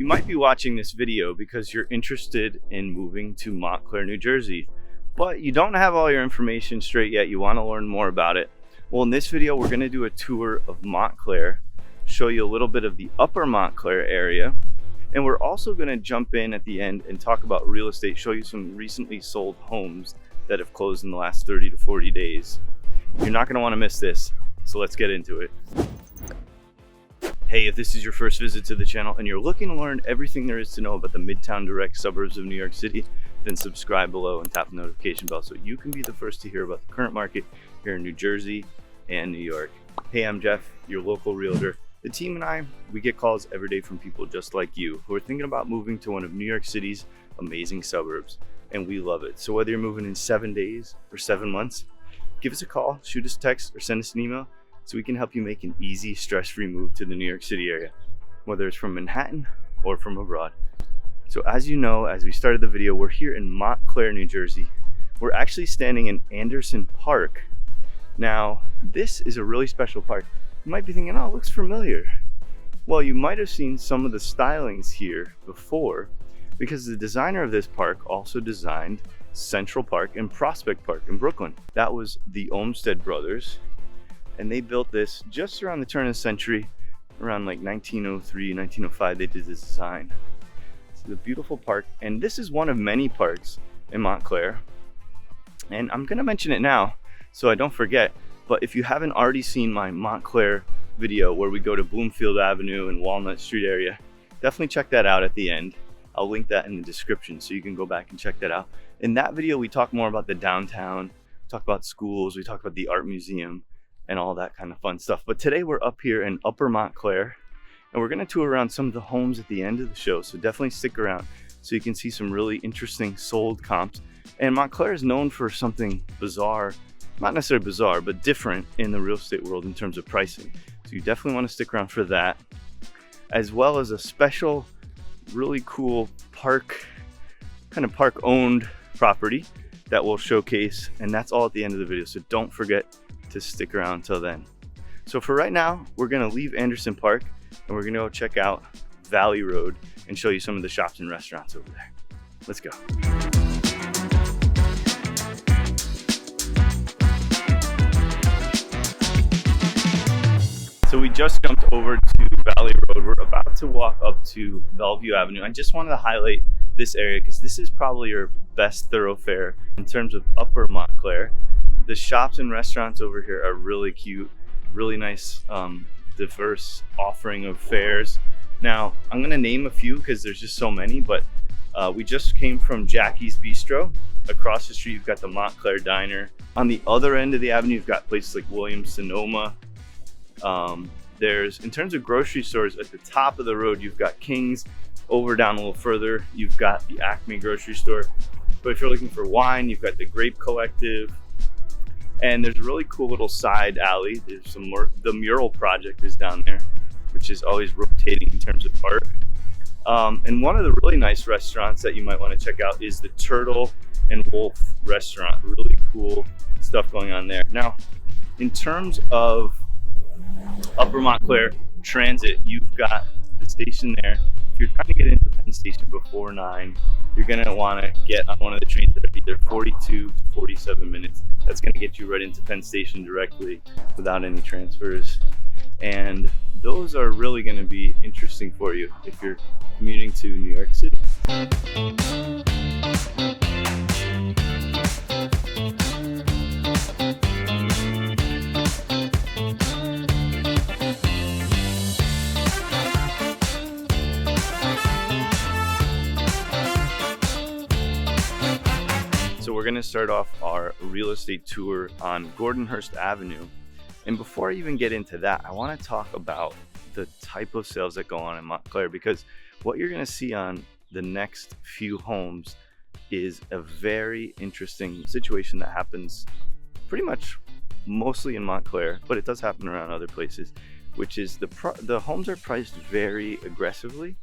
You might be watching this video because you're interested in moving to Montclair, New Jersey, but you don't have all your information straight yet. You want to learn more about it. Well, in this video, we're going to do a tour of Montclair, show you a little bit of the Upper Montclair area, and we're also going to jump in at the end and talk about real estate, show you some recently sold homes that have closed in the last 30 to 40 days. You're not going to want to miss this, so let's get into it. Hey, if this is your first visit to the channel and you're looking to learn everything there is to know about the Midtown direct suburbs of New York City, then subscribe below and tap the notification bell so you can be the first to hear about the current market here in New Jersey and New York. Hey, I'm Jeff, your local realtor. The team and I, we get calls every day from people just like you who are thinking about moving to one of New York City's amazing suburbs, and we love it. So whether you're moving in 7 days or 7 months, give us a call, shoot us a text, or send us an email so we can help you make an easy, stress-free move to the New York City area, whether it's from Manhattan or from abroad. So as you know, as we started the video, we're here in Montclair, New Jersey. We're actually standing in Anderson Park. Now, this is a really special park. You might be thinking, oh, it looks familiar. Well, you might have seen some of the stylings here before because the designer of this park also designed Central Park and Prospect Park in Brooklyn. That was the Olmsted Brothers, and they built this just around the turn of the century, around like 1903, 1905, they did this design. It's a beautiful park, and this is one of many parks in Montclair. And I'm gonna mention it now, so I don't forget, but if you haven't already seen my Montclair video where we go to Bloomfield Avenue and Walnut Street area, definitely check that out at the end. I'll link that in the description so you can go back and check that out. In that video, we talk more about the downtown, we talk about schools, we talk about the art museum, and all that kind of fun stuff. But today we're up here in Upper Montclair, and we're gonna tour around some of the homes at the end of the show, so definitely stick around so you can see some really interesting sold comps. And Montclair is known for something bizarre, not necessarily bizarre, but different in the real estate world in terms of pricing. So you definitely wanna stick around for that, as well as a special, really cool park, kind of park owned property that we'll showcase, and that's all at the end of the video. So don't forget to stick around till then. So for right now, we're gonna leave Anderson Park and we're gonna go check out Valley Road and show you some of the shops and restaurants over there. Let's go. So we just jumped over to Valley Road. We're about to walk up to Bellevue Avenue. I just wanted to highlight this area because this is probably your best thoroughfare in terms of Upper Montclair. The shops and restaurants over here are really cute, really nice, diverse offering of fares. Now, I'm gonna name a few because there's just so many, but we just came from Jackie's Bistro. Across the street, you've got the Montclair Diner. On the other end of the avenue, you've got places like Williams-Sonoma. In terms of grocery stores, at the top of the road, you've got King's. Over down a little further, you've got the Acme grocery store. But if you're looking for wine, you've got the Grape Collective. And there's a really cool little side alley. There's some more, the mural project is down there, which is always rotating in terms of art. And one of the really nice restaurants that you might want to check out is the Turtle and Wolf restaurant. Really cool stuff going on there. Now, in terms of Upper Montclair Transit, you've got the station there. If you're trying to get into Penn Station before 9, you're gonna wanna get on one of the trains that are either 42 to 47 minutes. That's gonna get you right into Penn Station directly without any transfers. And those are really gonna be interesting for you if you're commuting to New York City. So we're gonna start off our real estate tour on Gordonhurst Avenue. And before I even get into that, I wanna talk about the type of sales that go on in Montclair, because what you're gonna see on the next few homes is a very interesting situation that happens pretty much mostly in Montclair, but it does happen around other places, which is the homes are priced very aggressively.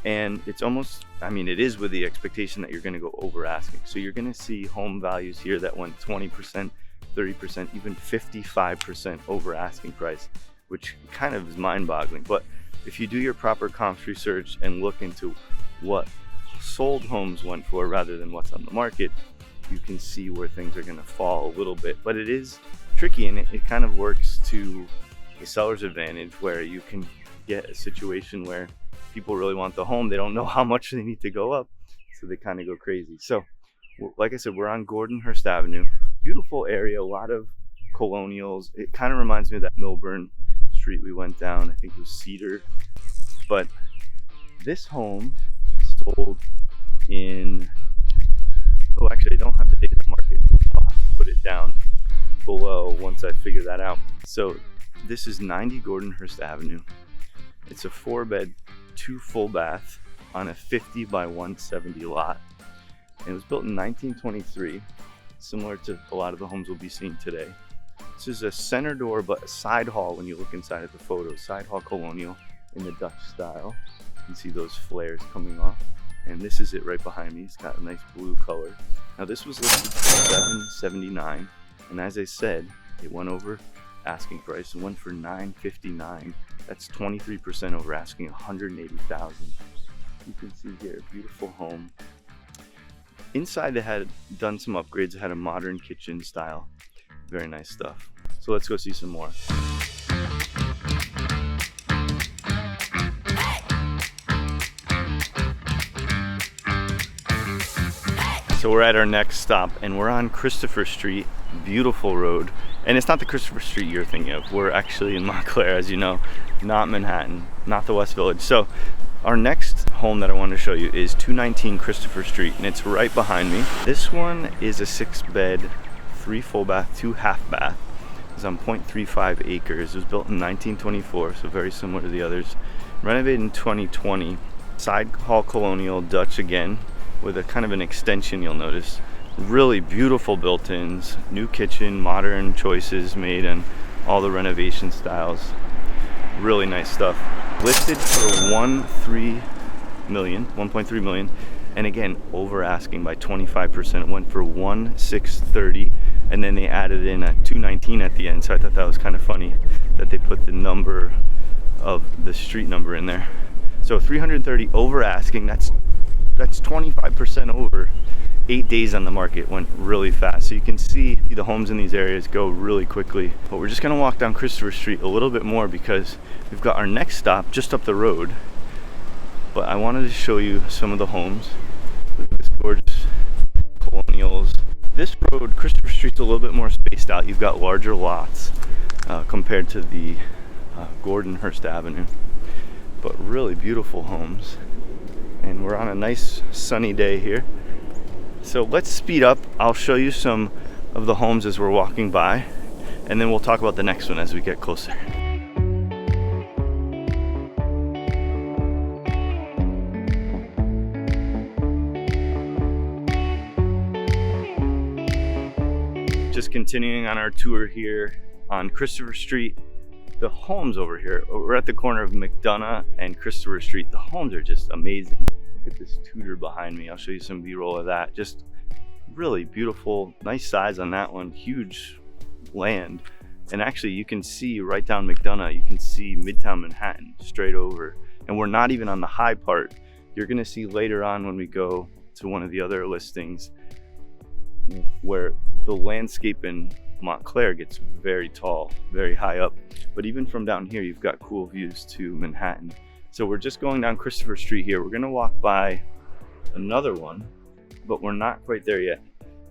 And it's almost, I mean, it is with the expectation that you're going to go over asking. So you're going to see home values here that went 20%, 30%, even 55% over asking price, which kind of is mind boggling. But if you do your proper comps research and look into what sold homes went for rather than what's on the market, you can see where things are going to fall a little bit. But it is tricky, and it kind of works to the seller's advantage, where you can get a situation where people really want the home, they don't know how much they need to go up, so they kind of go crazy. So like I said, we're on Gordonhurst Avenue. Beautiful area, a lot of colonials. It kind of reminds me of that Milburn Street we went down. I think it was Cedar. But this home sold in, oh, actually I don't have the date of the market. I'll have to put it down below once I figure that out. So this is 90 Gordonhurst Avenue. It's a 4-bed, 2 full bath on a 50 by 170 lot. And it was built in 1923, similar to a lot of the homes we'll be seeing today. This is a center door, but a side hall when you look inside of the photo. Side hall colonial in the Dutch style. You can see those flares coming off. And this is it right behind me. It's got a nice blue color. Now this was listed for $779, and as I said, it went over asking price and went for $959. That's 23% over asking, $180,000. You can see here, beautiful home. Inside they had done some upgrades. It had a modern kitchen style. Very nice stuff. So let's go see some more. So we're at our next stop, and we're on Christopher Street, beautiful road. And it's not the Christopher Street you're thinking of. We're actually in Montclair, as you know, not Manhattan, not the West Village. So our next home that I want to show you is 219 Christopher Street, and it's right behind me. This one is a 6-bed, 3 full bath, 2 half bath. It's on 0.35 acres. It was built in 1924, so very similar to the others. Renovated in 2020. Side hall colonial, Dutch again, with a kind of an extension, you'll notice. Really beautiful built-ins, new kitchen, modern choices made, and all the renovation styles. Really nice stuff. Listed for 1.3 million, and again, over asking by 25%. It went for 1,630, and then they added in a 219 at the end, so I thought that was kind of funny that they put the number of the street number in there. So 330 over asking, that's 25% over. 8 days on the market, went really fast. So you can see the homes in these areas go really quickly. But we're just gonna walk down Christopher Street a little bit more because we've got our next stop just up the road. But I wanted to show you some of the homes. Look at this gorgeous colonials. This road, Christopher Street's a little bit more spaced out. You've got larger lots compared to the Gordonhurst Avenue. But really beautiful homes. And we're on a nice sunny day here. So let's speed up. I'll show you some of the homes as we're walking by, and then we'll talk about the next one as we get closer. Just continuing on our tour here on Christopher Street. The homes over here, we're at the corner of McDonough and Christopher Street. The homes are just amazing. Look at this Tudor behind me. I'll show you some B-roll of that. Just really beautiful, nice size on that one, huge land. And actually you can see right down McDonough, you can see Midtown Manhattan straight over. And we're not even on the high part. You're gonna see later on when we go to one of the other listings where the landscape in Montclair gets very tall, very high up. But even from down here, you've got cool views to Manhattan. So we're just going down Christopher Street here. We're gonna walk by another one, but we're not quite there yet.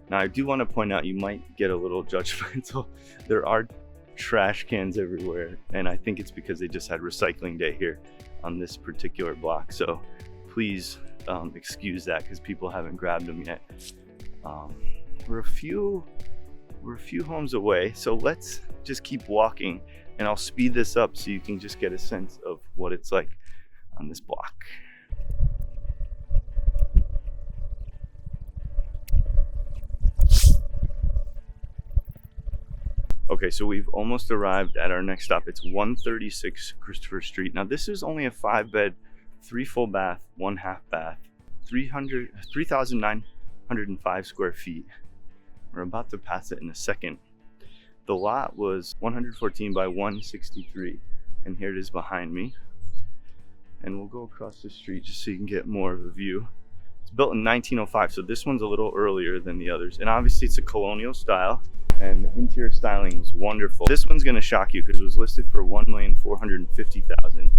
Now I do want to point out, you might get a little judgmental. There are trash cans everywhere, and I think it's because they just had recycling day here on this particular block. So please excuse that because people haven't grabbed them yet. We're a few homes away, so let's just keep walking, and I'll speed this up so you can just get a sense of what it's like on this block. Okay, so we've almost arrived at our next stop. It's 136 Christopher Street. Now this is only a 5-bed, 3 full bath, 1 half bath, 3,905 square feet. We're about to pass it in a second. The lot was 114 by 163, and here it is behind me. and we'll go across the street just so you can get more of a view. It's built in 1905, so this one's a little earlier than the others. And obviously it's a colonial style, and the interior styling is wonderful. This one's gonna shock you because it was listed for $1,450,000.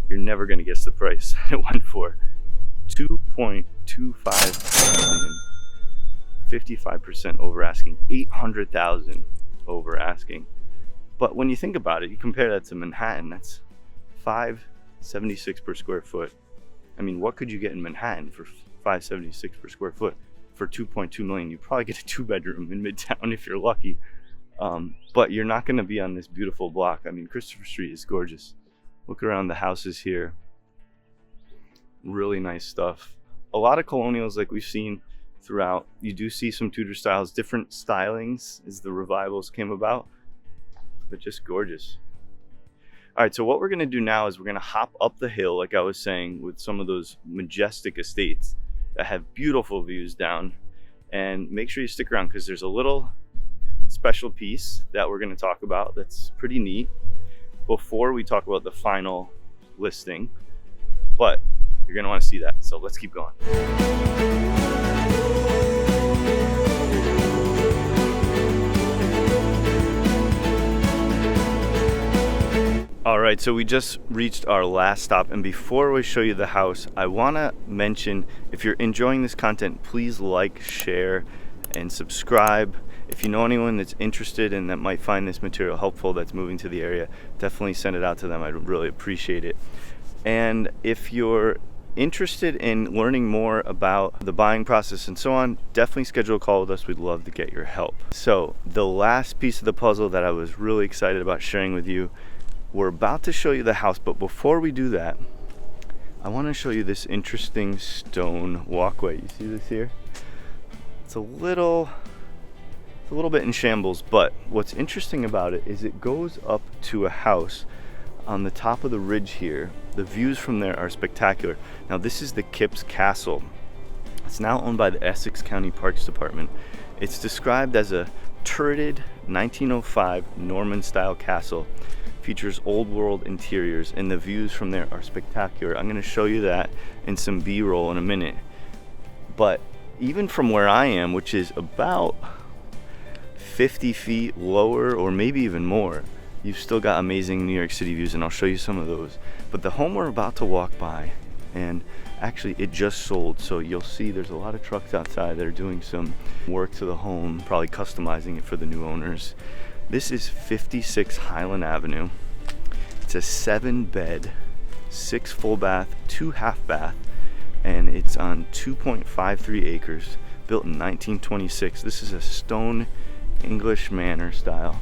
You're never gonna guess the price. It went for $2.25 million. 55% over asking, $800,000 over asking. But when you think about it, you compare that to Manhattan, that's $576 per square foot. I mean, what could you get in Manhattan for $576 per square foot? For $2.2 million, you probably get a 2-bedroom in Midtown if you're lucky. But you're not going to be on this beautiful block. I mean, Christopher Street is gorgeous. Look around the houses here. Really nice stuff. A lot of colonials like we've seen throughout. You do see some Tudor styles, different stylings as the revivals came about, but just gorgeous. All right, so what we're going to do now is we're going to hop up the hill, like I was saying, with some of those majestic estates that have beautiful views down. And make sure you stick around because there's a little special piece that we're going to talk about that's pretty neat before we talk about the final listing. But you're going to want to see that, so let's keep going. All right, so we just reached our last stop, and before we show you the house, I want to mention, if you're enjoying this content, please like, share, and subscribe. If you know anyone that's interested and that might find this material helpful that's moving to the area, definitely send it out to them. I'd really appreciate it. And if you're interested in learning more about the buying process and so on, definitely schedule a call with us. We'd love to get your help. So the last piece of the puzzle that I was really excited about sharing with you, we're about to show you the house, but before we do that, I want to show you this interesting stone walkway. You see this here? It's a little bit in shambles, but what's interesting about it is it goes up to a house on the top of the ridge here. The views from there are spectacular. Now this is the Kips Castle. It's now owned by the Essex County Parks Department. It's described as a turreted 1905 Norman style castle. Features old world interiors, and the views from there are spectacular. I'm going to show you that in some B-roll in a minute. But even from where I am, which is about 50 feet lower or maybe even more, you've still got amazing New York City views, and I'll show you some of those. But the home we're about to walk by, and actually it just sold, so you'll see there's a lot of trucks outside that are doing some work to the home, probably customizing it for the new owners. This is 56 Highland Avenue. It's a 7-bed, 6 full bath, 2 half bath, and it's on 2.53 acres, built in 1926. This is a stone English manor style,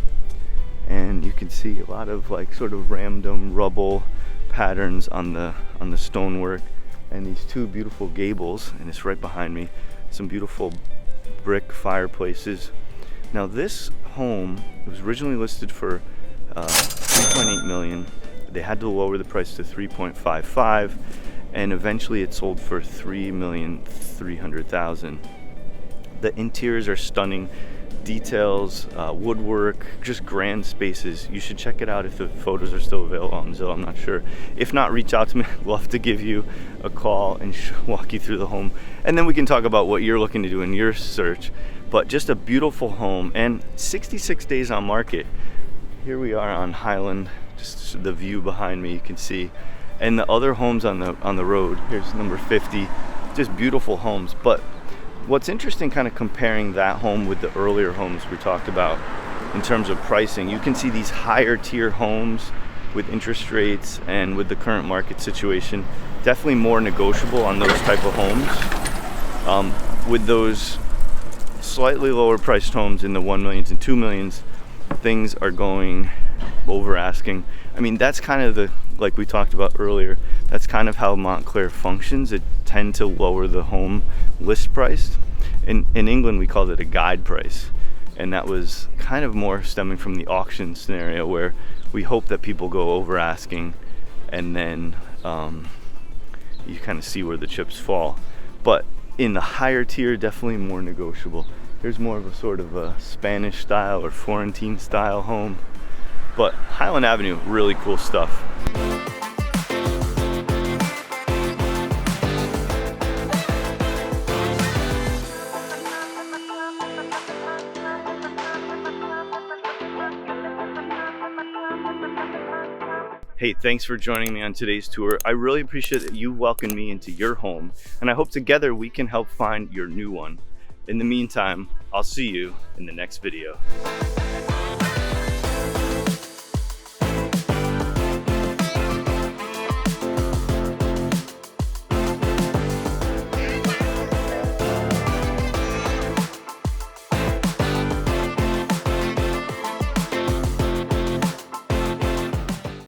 and you can see a lot of like sort of random rubble patterns on the stonework, and these 2 beautiful gables, and it's right behind me, some beautiful brick fireplaces. Now this home, it was originally listed for $3.8 million. They had to lower the price to $3.55, and eventually it sold for $3,300,000. The interiors are stunning. Details, woodwork, just grand spaces. You should check it out if the photos are still available on Zillow. I'm not sure. If not, reach out to me. I'd love to give you a call and walk you through the home, and then we can talk about what you're looking to do in your search. But just a beautiful home, and 66 days on market. Here we are on Highland, just the view behind me you can see, and the other homes on the road. Here's number 50, just beautiful homes. But what's interesting, kind of comparing that home with the earlier homes we talked about in terms of pricing, you can see these higher tier homes with interest rates and with the current market situation, definitely more negotiable on those type of homes. With those slightly lower priced homes in the 1 millions and 2 millions, things are going over asking. I mean, that's kind of like we talked about earlier, that's kind of how Montclair functions. It tend to lower the home list price. In England, we called it a guide price, and that was kind of more stemming from the auction scenario where we hope that people go over asking, and then you kind of see where the chips fall. But in the higher tier, definitely more negotiable. There's more of a sort of a Spanish style or Florentine style home. But Highland Avenue, really cool stuff. Hey, thanks for joining me on today's tour. I really appreciate that you welcomed me into your home, and I hope together we can help find your new one. In the meantime, I'll see you in the next video.